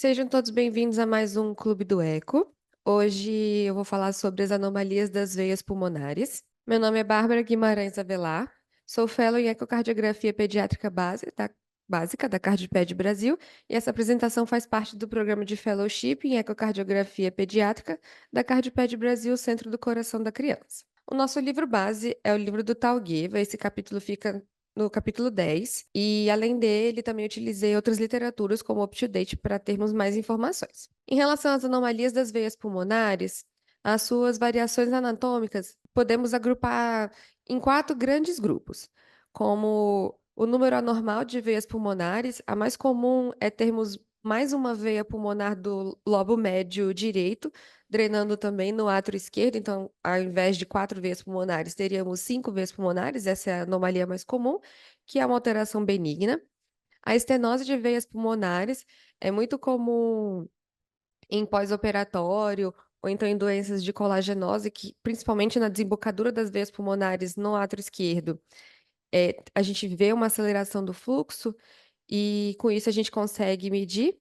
Sejam todos bem-vindos a mais um Clube do Eco. Hoje eu vou falar sobre as anomalias das veias pulmonares. Meu nome é Bárbara Guimarães Avelar, sou fellow em Ecocardiografia Pediátrica Básica da Cardiped Brasil, e essa apresentação faz parte do programa de Fellowship em Ecocardiografia Pediátrica da Cardiped Brasil, Centro do Coração da Criança. O nosso livro base é o livro do Tal Geva. Esse capítulo fica no capítulo 10, e além dele, também utilizei outras literaturas como UpToDate para termos mais informações. Em relação às anomalias das veias pulmonares, as suas variações anatômicas podemos agrupar em quatro grandes grupos, como o número anormal de veias pulmonares. A mais comum é termos mais uma veia pulmonar do lobo médio direito, drenando também no átrio esquerdo. Então, ao invés de quatro veias pulmonares, teríamos cinco veias pulmonares. Essa é a anomalia mais comum, que é uma alteração benigna. A estenose de veias pulmonares é muito comum em pós-operatório ou então em doenças de colagenose, que principalmente na desembocadura das veias pulmonares no átrio esquerdo, a gente vê uma aceleração do fluxo, e com isso a gente consegue medir,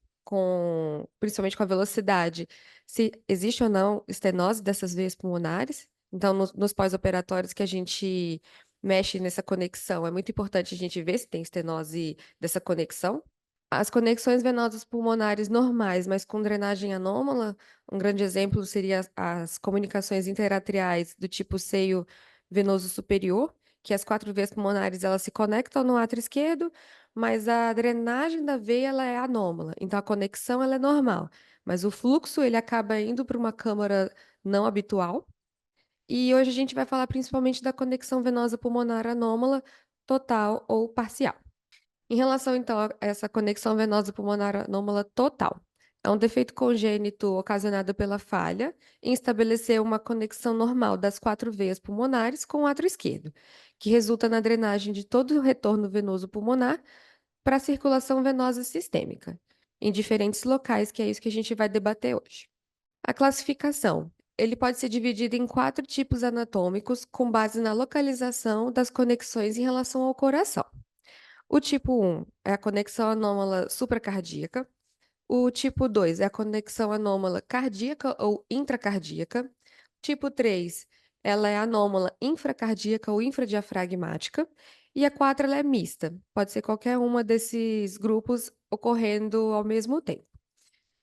principalmente com a velocidade, se existe ou não estenose dessas veias pulmonares. Então, nos pós-operatórios que a gente mexe nessa conexão, é muito importante a gente ver se tem estenose dessa conexão. As conexões venosas pulmonares normais, mas com drenagem anômala, um grande exemplo seria as comunicações interatriais do tipo seio venoso superior, que as quatro veias pulmonares elas se conectam no átrio esquerdo, mas a drenagem da veia ela é anômala. Então a conexão ela é normal, mas o fluxo ele acaba indo para uma câmara não habitual. E hoje a gente vai falar principalmente da conexão venosa pulmonar anômala, total ou parcial. Em relação, então, a essa conexão venosa pulmonar anômala total, é um defeito congênito ocasionado pela falha em estabelecer uma conexão normal das quatro veias pulmonares com o átrio esquerdo, que resulta na drenagem de todo o retorno venoso pulmonar para a circulação venosa sistêmica, em diferentes locais, que é isso que a gente vai debater hoje. A classificação. Ele pode ser dividido em quatro tipos anatômicos com base na localização das conexões em relação ao coração. O tipo 1 é a conexão anômala supracardíaca. O tipo 2 é a conexão anômala cardíaca ou intracardíaca. Tipo 3, ela é anômala infracardíaca ou infradiafragmática. E a 4, ela é mista. Pode ser qualquer uma desses grupos ocorrendo ao mesmo tempo.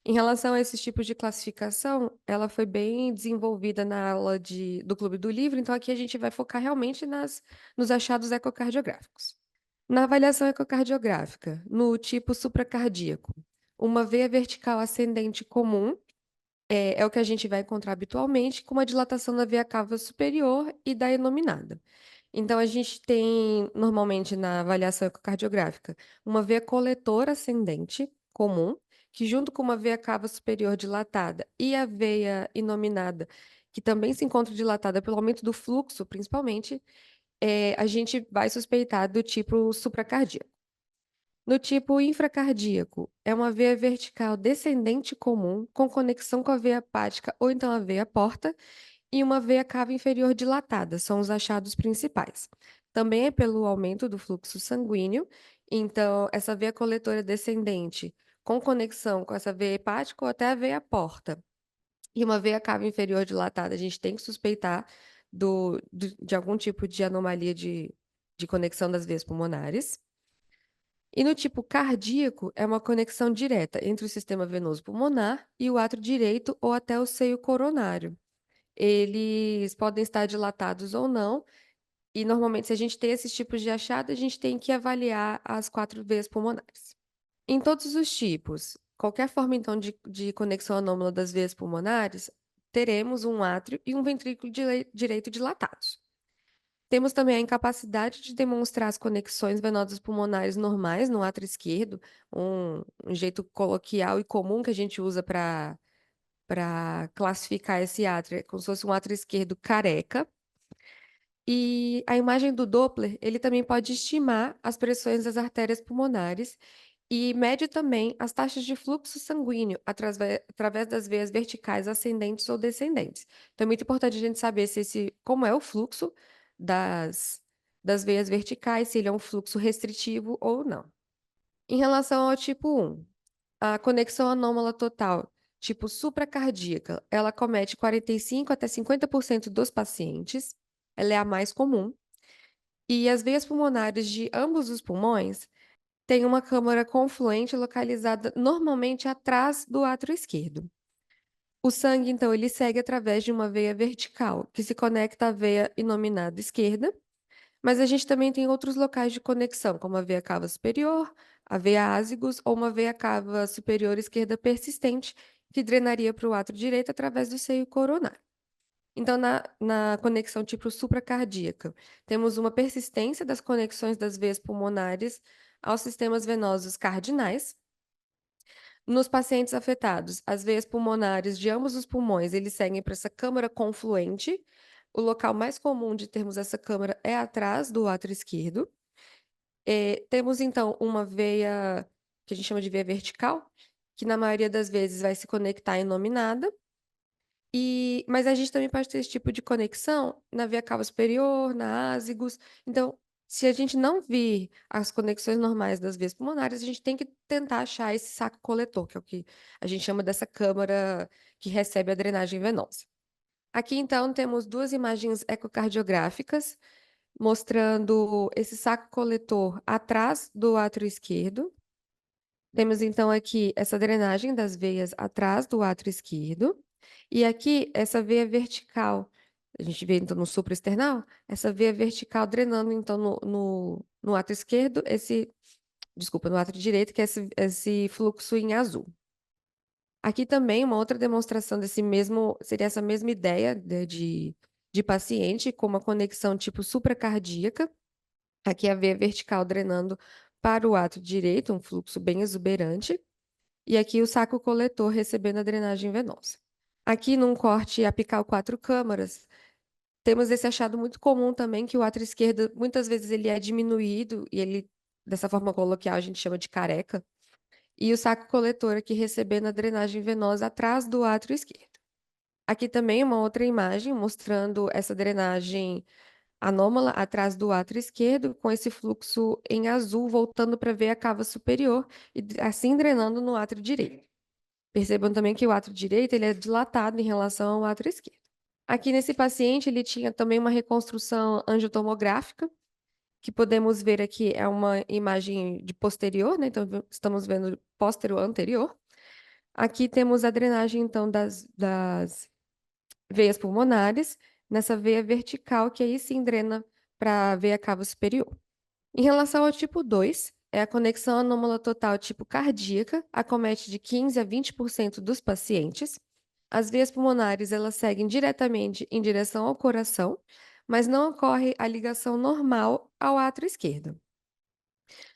Em relação a esses tipos de classificação, ela foi bem desenvolvida na aula do Clube do Livro, então aqui a gente vai focar realmente nos achados ecocardiográficos. Na avaliação ecocardiográfica, no tipo supracardíaco, uma veia vertical ascendente comum é o que a gente vai encontrar habitualmente, com uma dilatação da veia cava superior e da inominada. Então, a gente tem, normalmente, na avaliação ecocardiográfica, uma veia coletora ascendente comum, que junto com uma veia cava superior dilatada e a veia inominada, que também se encontra dilatada pelo aumento do fluxo, principalmente, a gente vai suspeitar do tipo supracardíaco. No tipo infracardíaco, é uma veia vertical descendente comum, com conexão com a veia hepática ou então a veia porta, e uma veia cava inferior dilatada, são os achados principais. Também é pelo aumento do fluxo sanguíneo, então essa veia coletora descendente, com conexão com essa veia hepática ou até a veia porta, e uma veia cava inferior dilatada, a gente tem que suspeitar de algum tipo de anomalia de conexão das veias pulmonares. E no tipo cardíaco, é uma conexão direta entre o sistema venoso pulmonar e o átrio direito ou até o seio coronário. Eles podem estar dilatados ou não, e normalmente, se a gente tem esses tipos de achado, a gente tem que avaliar as quatro veias pulmonares. Em todos os tipos, qualquer forma, então, de conexão anômala das veias pulmonares, teremos um átrio e um ventrículo direito dilatados. Temos também a incapacidade de demonstrar as conexões venosas pulmonares normais no átrio esquerdo, um jeito coloquial e comum que a gente usa para classificar esse átrio, é como se fosse um átrio esquerdo careca. E a imagem do Doppler, ele também pode estimar as pressões das artérias pulmonares e mede também as taxas de fluxo sanguíneo através das veias verticais ascendentes ou descendentes. Então é muito importante a gente saber como é o fluxo das, das veias verticais, se ele é um fluxo restritivo ou não. Em relação ao tipo 1, A conexão anômala total, tipo supracardíaca, ela comete 45 até 50% dos pacientes, ela é a mais comum. E as veias pulmonares de ambos os pulmões têm uma câmara confluente localizada normalmente atrás do átrio esquerdo. O sangue, então, ele segue através de uma veia vertical, que se conecta à veia inominada esquerda, mas a gente também tem outros locais de conexão, como a veia cava superior, a veia ázigos ou uma veia cava superior esquerda persistente, que drenaria para o átrio direito através do seio coronário. Então, na conexão tipo supracardíaca, temos uma persistência das conexões das veias pulmonares aos sistemas venosos cardinais. Nos pacientes afetados, as veias pulmonares de ambos os pulmões, eles seguem para essa câmara confluente. O local mais comum de termos essa câmara é atrás do átrio esquerdo. Temos, então, uma veia que a gente chama de veia vertical, que na maioria das vezes vai se conectar inominada. Mas a gente também pode ter esse tipo de conexão na veia cava superior, na ázigos. Então, se a gente não vir as conexões normais das veias pulmonares, a gente tem que tentar achar esse saco coletor, que é o que a gente chama dessa câmara que recebe a drenagem venosa. Aqui, então, temos duas imagens ecocardiográficas mostrando esse saco coletor atrás do átrio esquerdo. Temos, então, aqui essa drenagem das veias atrás do átrio esquerdo. E aqui, essa veia vertical, a gente vê então no supraesternal, essa veia vertical drenando então no átrio esquerdo, desculpa, no átrio direito, que é esse fluxo em azul. Aqui também uma outra demonstração seria essa mesma ideia de paciente com uma conexão tipo supracardíaca. Aqui a veia vertical drenando para o átrio direito, um fluxo bem exuberante. E aqui o saco coletor recebendo a drenagem venosa. Aqui num corte apical 4 câmaras, temos esse achado muito comum também, que o átrio esquerdo, muitas vezes ele é diminuído, e ele, dessa forma coloquial, a gente chama de careca, e o saco coletor aqui recebendo a drenagem venosa atrás do átrio esquerdo. Aqui também uma outra imagem mostrando essa drenagem anômala atrás do átrio esquerdo, com esse fluxo em azul voltando para a veia cava superior e assim drenando no átrio direito. Percebam também que o átrio direito ele é dilatado em relação ao átrio esquerdo. Aqui nesse paciente, ele tinha também uma reconstrução angiotomográfica, que podemos ver aqui é uma imagem de posterior, né? Então, estamos vendo póstero anterior. Aqui temos a drenagem, então, das veias pulmonares, nessa veia vertical, que aí sim drena para a veia cava superior. Em relação ao tipo 2, é a conexão anômala total tipo cardíaca, acomete de 15 a 20% dos pacientes. As veias pulmonares, elas seguem diretamente em direção ao coração, mas não ocorre a ligação normal ao átrio esquerdo.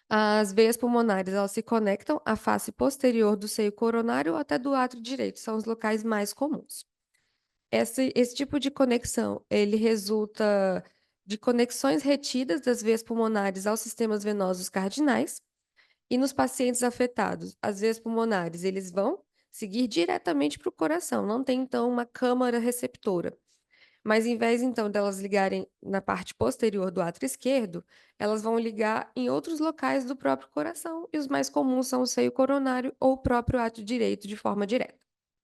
As veias pulmonares, elas se conectam à face posterior do seio coronário ou até do átrio direito, são os locais mais comuns. Esse tipo de conexão, ele resulta de conexões retidas das veias pulmonares aos sistemas venosos cardinais. E nos pacientes afetados, as veias pulmonares, eles vão seguir diretamente para o coração, não tem então uma câmara receptora. Mas em vez então delas ligarem na parte posterior do átrio esquerdo, elas vão ligar em outros locais do próprio coração, e os mais comuns são o seio coronário ou o próprio átrio direito de forma direta.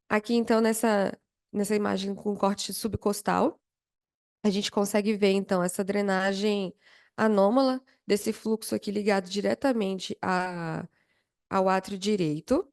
Aqui então nessa imagem com corte subcostal, a gente consegue ver então essa drenagem anômala desse fluxo aqui ligado diretamente ao átrio direito.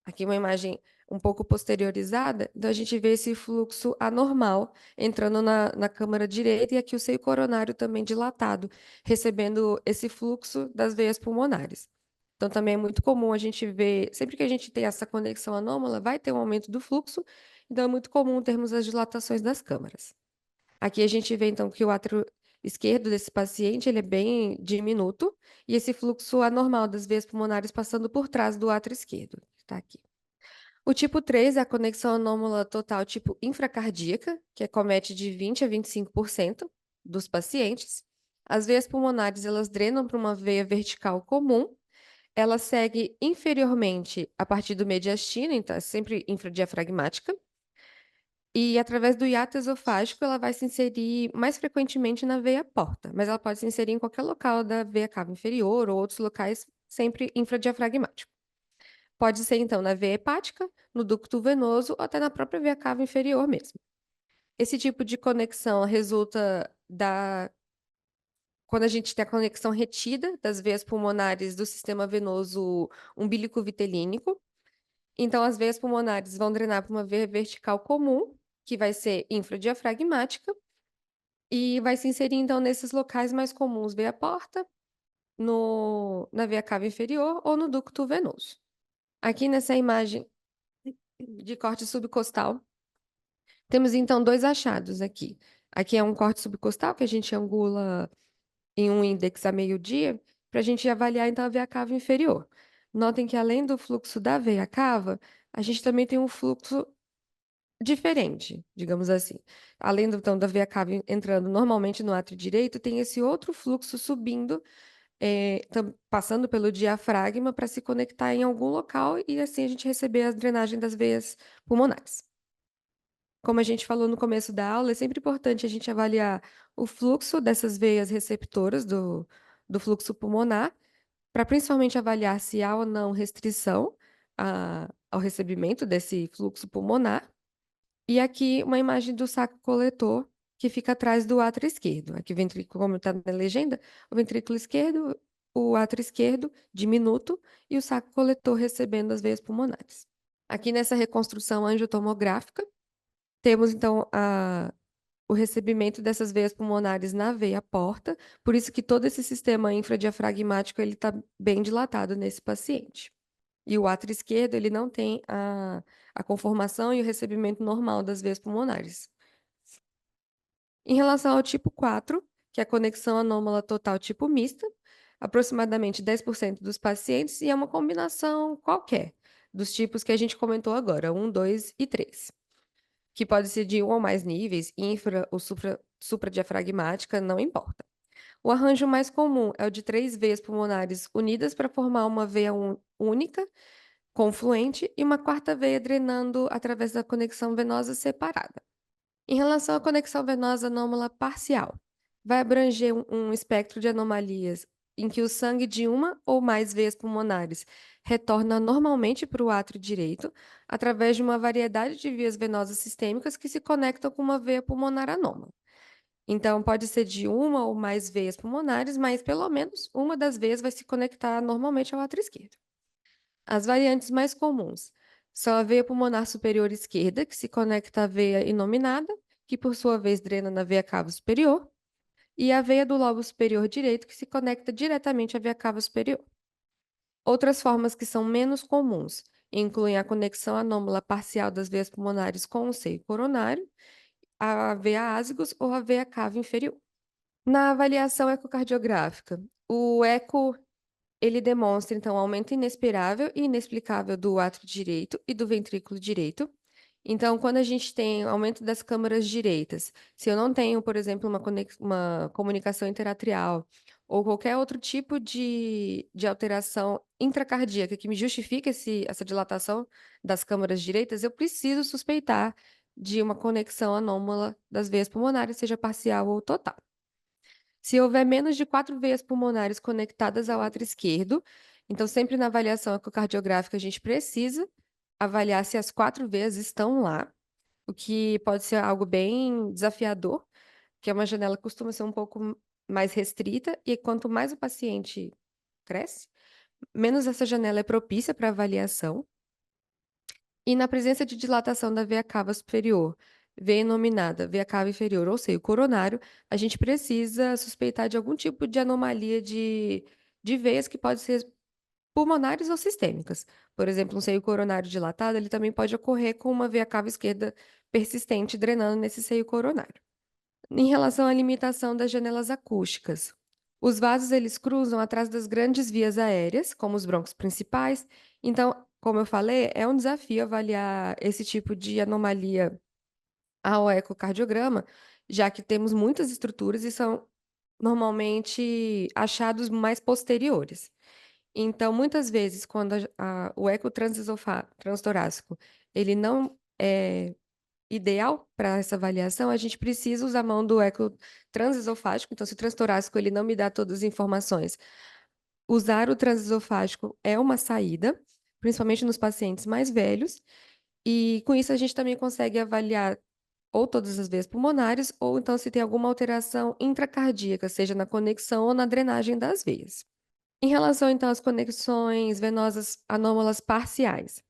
Aqui uma imagem um pouco posteriorizada, então a gente vê esse fluxo anormal entrando na câmara direita e aqui o seio coronário também dilatado, recebendo esse fluxo das veias pulmonares. Então também é muito comum a gente ver, sempre que a gente tem essa conexão anômala, vai ter um aumento do fluxo, então é muito comum termos as dilatações das câmaras. Aqui a gente vê então que o átrio esquerdo desse paciente ele é bem diminuto e esse fluxo anormal das veias pulmonares passando por trás do átrio esquerdo, que está aqui. O tipo 3 é a conexão anômala total tipo infracardíaca, que acomete de 20 a 25% dos pacientes. As veias pulmonares elas drenam para uma veia vertical comum. Ela segue inferiormente a partir do mediastino, então é sempre infradiafragmática. E através do hiato esofágico, ela vai se inserir mais frequentemente na veia porta, mas ela pode se inserir em qualquer local da veia cava inferior ou outros locais, sempre infradiafragmático. Pode ser, então, na veia hepática, no ducto venoso ou até na própria veia cava inferior mesmo. Esse tipo de conexão resulta quando a gente tem a conexão retida das veias pulmonares do sistema venoso umbilico-vitelínico. Então, as veias pulmonares vão drenar para uma veia vertical comum, que vai ser infradiafragmática, e vai se inserir, então, nesses locais mais comuns, veia porta, na veia cava inferior ou no ducto venoso. Aqui nessa imagem de corte subcostal, temos então dois achados aqui. Aqui é um corte subcostal que a gente angula em um índex a meio-dia, para a gente avaliar então a veia cava inferior. Notem que além do fluxo da veia cava, a gente também tem um fluxo diferente, digamos assim. Além então da veia cava entrando normalmente no átrio direito, tem esse outro fluxo subindo, passando pelo diafragma para se conectar em algum local e assim a gente receber a drenagem das veias pulmonares. Como a gente falou no começo da aula, é sempre importante a gente avaliar o fluxo dessas veias receptoras do fluxo pulmonar, para principalmente avaliar se há ou não restrição ao recebimento desse fluxo pulmonar. E aqui uma imagem do saco coletor que fica atrás do átrio esquerdo. Aqui, ventrículo, como está na legenda, o ventrículo esquerdo, o átrio esquerdo diminuto e o saco coletor recebendo as veias pulmonares. Aqui nessa reconstrução angiotomográfica, temos então o recebimento dessas veias pulmonares na veia porta, por isso que todo esse sistema infradiafragmático ele está bem dilatado nesse paciente. E o átrio esquerdo ele não tem a conformação e o recebimento normal das veias pulmonares. Em relação ao tipo 4, que é a conexão anômala total tipo mista, aproximadamente 10% dos pacientes, e é uma combinação qualquer dos tipos que a gente comentou agora, 1, 2 e 3, que pode ser de um ou mais níveis, infra ou supradiafragmática, não importa. O arranjo mais comum é o de 3 veias pulmonares unidas para formar uma veia única, confluente, e uma quarta veia drenando através da conexão venosa separada. Em relação à conexão venosa anômala parcial, vai abranger um espectro de anomalias em que o sangue de uma ou mais veias pulmonares retorna normalmente para o átrio direito, através de uma variedade de vias venosas sistêmicas que se conectam com uma veia pulmonar anômala. Então, pode ser de uma ou mais veias pulmonares, mas pelo menos uma das veias vai se conectar normalmente ao átrio esquerdo. As variantes mais comuns são a veia pulmonar superior esquerda, que se conecta à veia inominada, que por sua vez drena na veia cava superior, e a veia do lobo superior direito, que se conecta diretamente à veia cava superior. Outras formas que são menos comuns incluem a conexão anômala parcial das veias pulmonares com o seio coronário, a veia ásigos ou a veia cava inferior. Na avaliação ecocardiográfica, o eco ele demonstra, então, aumento inesperável e inexplicável do átrio direito e do ventrículo direito. Então, quando a gente tem aumento das câmaras direitas, se eu não tenho, por exemplo, uma comunicação interatrial ou qualquer outro tipo de alteração intracardíaca que me justifique essa dilatação das câmaras direitas, eu preciso suspeitar de uma conexão anômala das veias pulmonares, seja parcial ou total. Se houver menos de 4 veias pulmonares conectadas ao átrio esquerdo, então sempre na avaliação ecocardiográfica a gente precisa avaliar se as 4 veias estão lá, o que pode ser algo bem desafiador, que é uma janela que costuma ser um pouco mais restrita, e quanto mais o paciente cresce, menos essa janela é propícia para avaliação. E na presença de dilatação da veia cava superior, veia nominada, veia cava inferior ou seio coronário, a gente precisa suspeitar de algum tipo de anomalia de veias que podem ser pulmonares ou sistêmicas. Por exemplo, um seio coronário dilatado, ele também pode ocorrer com uma veia cava esquerda persistente drenando nesse seio coronário. Em relação à limitação das janelas acústicas, os vasos eles cruzam atrás das grandes vias aéreas, como os brônquios principais. Então, como eu falei, é um desafio avaliar esse tipo de anomalia ao ecocardiograma, já que temos muitas estruturas e são normalmente achados mais posteriores. Então, muitas vezes, quando o eco transtorácico ele não é ideal para essa avaliação, a gente precisa usar a mão do eco transesofágico. Então, se o transtorácico ele não me dá todas as informações, usar o transesofágico é uma saída. principalmente nos pacientes mais velhos, e com isso a gente também consegue avaliar ou todas as veias pulmonares, ou então se tem alguma alteração intracardíaca, seja na conexão ou na drenagem das veias. Em relação, então, às conexões venosas anômalas parciais,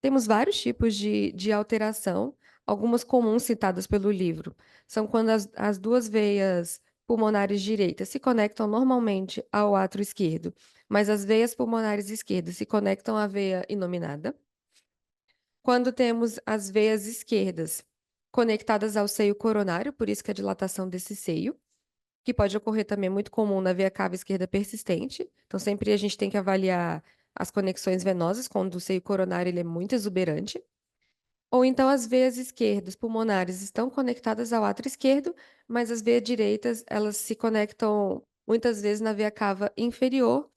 temos vários tipos de alteração, algumas comuns citadas pelo livro. São quando as duas veias pulmonares direitas se conectam normalmente ao átrio esquerdo, mas as veias pulmonares esquerdas se conectam à veia inominada. Quando temos as veias esquerdas conectadas ao seio coronário, por isso que a dilatação desse seio, que pode ocorrer também, é muito comum na veia cava esquerda persistente. Então, sempre a gente tem que avaliar as conexões venosas quando o seio coronário ele é muito exuberante. Ou então as veias esquerdas pulmonares estão conectadas ao átrio esquerdo, mas as veias direitas, elas se conectam muitas vezes na veia cava inferior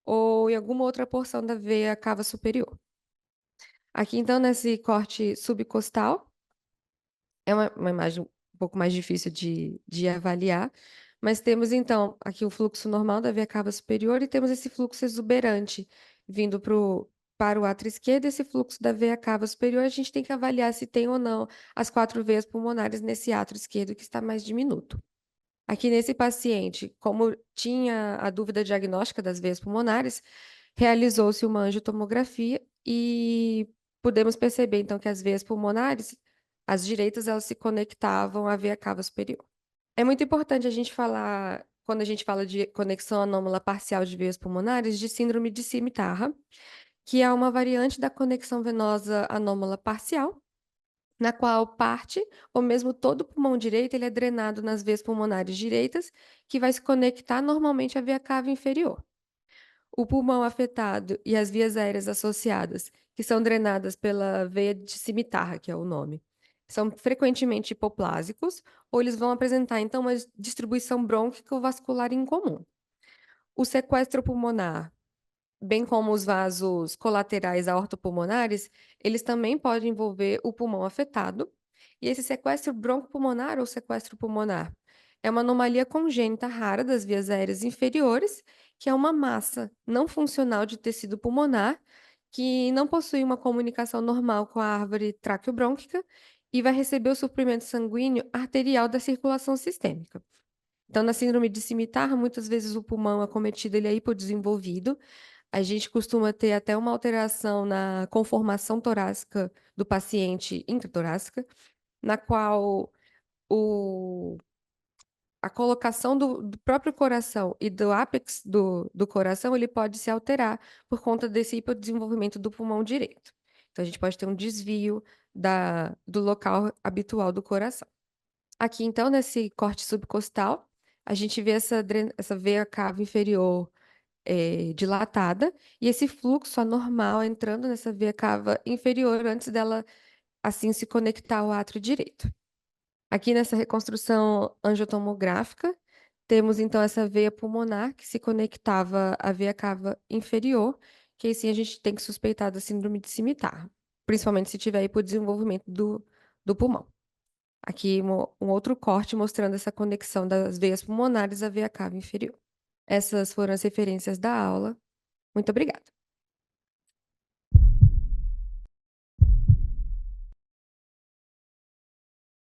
ou em alguma outra porção da veia cava superior. Aqui, então, nesse corte subcostal, é uma imagem um pouco mais difícil de avaliar, mas temos então aqui o fluxo normal da veia cava superior e temos esse fluxo exuberante vindo para o átrio esquerdo, esse fluxo da veia cava superior, a gente tem que avaliar se tem ou não as 4 veias pulmonares nesse átrio esquerdo que está mais diminuto. Aqui nesse paciente, como tinha a dúvida diagnóstica das veias pulmonares, realizou-se uma angiotomografia e podemos perceber então que as veias pulmonares, as direitas, elas se conectavam à veia cava superior. É muito importante a gente falar, quando a gente fala de conexão anômala parcial de veias pulmonares, de síndrome de Cimitarra, que é uma variante da conexão venosa anômala parcial, na qual parte ou mesmo todo o pulmão direito ele é drenado nas veias pulmonares direitas, que vai se conectar normalmente à veia cava inferior. O pulmão afetado e as vias aéreas associadas, que são drenadas pela veia de cimitarra, que é o nome, são frequentemente hipoplásicos, ou eles vão apresentar, então, uma distribuição brônquica ou vascular incomum. O sequestro pulmonar, bem como os vasos colaterais aortopulmonares, eles também podem envolver o pulmão afetado. E esse sequestro broncopulmonar ou sequestro pulmonar é uma anomalia congênita rara das vias aéreas inferiores, que é uma massa não funcional de tecido pulmonar que não possui uma comunicação normal com a árvore traqueobrônquica e vai receber o suprimento sanguíneo arterial da circulação sistêmica. Então, na síndrome de Cimitarra, muitas vezes o pulmão acometido ele é hipodesenvolvido. A gente costuma ter até uma alteração na conformação torácica do paciente intratorácica, na qual o, a colocação do próprio coração e do ápex do coração ele pode se alterar por conta desse hipodesenvolvimento do pulmão direito. Então, a gente pode ter um desvio do local habitual do coração. Aqui, então, nesse corte subcostal, a gente vê essa veia cava inferior dilatada e esse fluxo anormal entrando nessa veia cava inferior antes dela, assim, se conectar ao átrio direito. Aqui nessa reconstrução angiotomográfica, temos, então, essa veia pulmonar que se conectava à veia cava inferior, que aí sim a gente tem que suspeitar da síndrome de Cimitarra, principalmente se tiver hipodesenvolvimento do pulmão. Aqui um outro corte mostrando essa conexão das veias pulmonares à veia cava inferior. Essas foram as referências da aula. Muito obrigada.